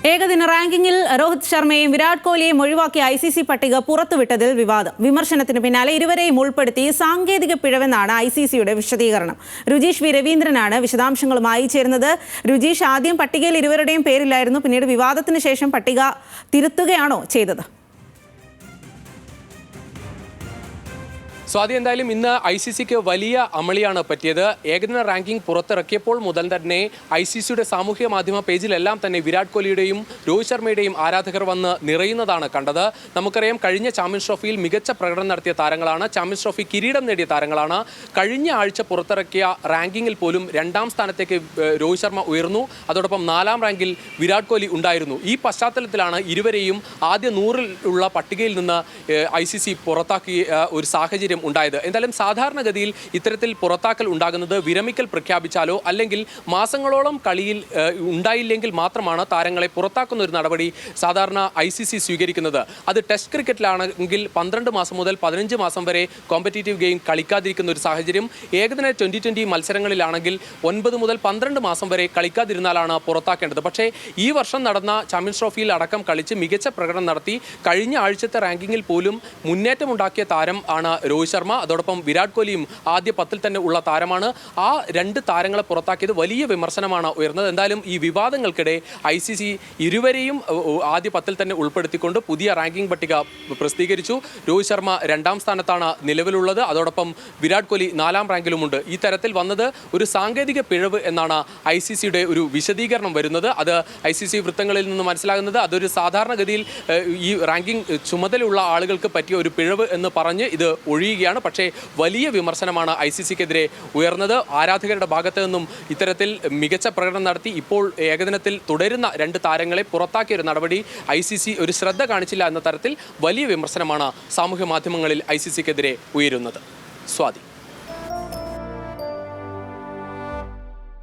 ഏകദിന റാങ്കിങ്ങിൽ രോഹിത് ശർമ്മയും വിരാട് കോഹ്ലിയെയും ഒഴിവാക്കിയ ICC പട്ടിക പുറത്തുവിട്ടതിൽ വിവാദം. വിമർശനത്തിന് പിന്നാലെ ഇരുവരെയും ഉൾപ്പെടുത്തി സാങ്കേതിക പിഴവെന്നാണ് ICCയുടെ വിശദീകരണം. രുജീഷ് വി രവീന്ദ്രനാണ് വിശദാംശങ്ങളുമായി ചേരുന്നത്. രുജീഷ്, ആദ്യം പട്ടികയിൽ ഇരുവരുടെയും പേരില്ലായിരുന്നു, പിന്നീട് വിവാദത്തിന് ശേഷം പട്ടിക തിരുത്തുകയാണോ ചെയ്തത്? സ്വാതി, എന്തായാലും ഇന്ന് ICCക്ക് വലിയ അമളിയാണ് പറ്റിയത്. ഏകദിന റാങ്കിംഗ് പുറത്തിറക്കിയപ്പോൾ മുതൽ തന്നെ ICCയുടെ സാമൂഹ്യ മാധ്യമ പേജിലെല്ലാം തന്നെ വിരാട് കോഹ്ലിയുടെയും രോഹിത് ശർമ്മയുടെയും ആരാധകർ വന്ന് നിറയുന്നതാണ് കണ്ടത്. നമുക്കറിയാം, കഴിഞ്ഞ ചാമ്പ്യൻസ് ട്രോഫിയിൽ മികച്ച പ്രകടനം നടത്തിയ താരങ്ങളാണ്, ചാമ്പ്യൻസ് ട്രോഫി കിരീടം നേടിയ താരങ്ങളാണ്. കഴിഞ്ഞ ആഴ്ച പുറത്തിറക്കിയ റാങ്കിങ്ങിൽ പോലും 2ാം സ്ഥാനത്തേക്ക് രോഹിത് ശർമ്മ ഉയർന്നു. അതോടൊപ്പം 4ാം റാങ്കിൽ വിരാട് കോഹ്ലി ഉണ്ടായിരുന്നു. ഈ പശ്ചാത്തലത്തിലാണ് ഇരുവരെയും ആദ്യ 100-ൽ ഉള്ള പട്ടികയിൽ നിന്ന് ICC പുറത്താക്കിയ ഒരു സാഹചര്യം ഉണ്ടായത്. എന്തായാലും സാധാരണഗതിയിൽ ഇത്തരത്തിൽ പുറത്താക്കൽ ഉണ്ടാകുന്നത് വിരമിക്കൽ പ്രഖ്യാപിച്ചാലോ അല്ലെങ്കിൽ മാസങ്ങളോളം കളിയിൽ ഉണ്ടായില്ലെങ്കിൽ മാത്രമാണ് താരങ്ങളെ പുറത്താക്കുന്ന ഒരു നടപടി സാധാരണ ICC സ്വീകരിക്കുന്നത്. അത് ടെസ്റ്റ് ക്രിക്കറ്റിലാണെങ്കിൽ 12 മാസം മുതൽ 15 മാസം വരെ കോമ്പറ്റീറ്റീവ് ഗെയിം കളിക്കാതിരിക്കുന്ന ഒരു സാഹചര്യം. ഏകദിന 2020 മത്സരങ്ങളിലാണെങ്കിൽ 9 മുതൽ 12 മാസം വരെ കളിക്കാതിരുന്നാലാണ് പുറത്താക്കേണ്ടത്. പക്ഷേ ഈ വർഷം നടന്ന ചാമ്പ്യൻസ് ട്രോഫിയിൽ അടക്കം കളിച്ച് മികച്ച പ്രകടനം നടത്തി കഴിഞ്ഞ ആഴ്ചത്തെ റാങ്കിങ്ങിൽ പോലും മുന്നേറ്റമുണ്ടാക്കിയ താരം ആണ് രോഹിത് ശർമ്മ. അതോടൊപ്പം വിരാട് കോഹ്ലിയും ആദ്യ 10-ൽ തന്നെ ഉള്ള താരമാണ്. ആ 2 താരങ്ങളെ പുറത്താക്കിയത് വലിയ വിമർശനമാണ് ഉയർന്നത്. എന്തായാലും ഈ വിവാദങ്ങൾക്കിടെ ICC ഇരുവരെയും ആദ്യ 10-ൽ തന്നെ ഉൾപ്പെടുത്തിക്കൊണ്ട് പുതിയ റാങ്കിംഗ് പട്ടിക പ്രസിദ്ധീകരിച്ചു. രോഹിത് ശർമ്മ 2ാം സ്ഥാനത്താണ് നിലവിലുള്ളത്. അതോടൊപ്പം വിരാട് കോഹ്ലി 4ാം റാങ്കിലുമുണ്ട്. ഈ തരത്തിൽ വന്നത് ഒരു സാങ്കേതിക പിഴവ് എന്നാണ് ICCയുടെ ഒരു വിശദീകരണം വരുന്നത്. അത് ICC വൃത്തങ്ങളിൽ നിന്ന് മനസ്സിലാകുന്നത് അതൊരു സാധാരണഗതിയിൽ ഈ റാങ്കിംഗ് ചുമതലയുള്ള ആളുകൾക്ക് പറ്റിയ ഒരു പിഴവ് എന്ന് പറഞ്ഞ് ഇത് ഒഴിയുകയാണ്. പക്ഷേ വലിയ വിമർശനമാണ് ICCക്കെതിരെ ഉയർന്നത്. ആരാധകരുടെ ഭാഗത്തു നിന്നും ഇത്തരത്തിൽ മികച്ച പ്രകടനം നടത്തി ഇപ്പോൾ ഏകദിനത്തിൽ തുടരുന്ന 2 താരങ്ങളെ പുറത്താക്കിയ ഒരു നടപടി ICC ഒരു ശ്രദ്ധ കാണിച്ചില്ല എന്ന തരത്തിൽ വലിയ വിമർശനമാണ് സാമൂഹ്യ മാധ്യമങ്ങളിൽ ICCക്കെതിരെ ഉയരുന്നത്. സ്വാതി.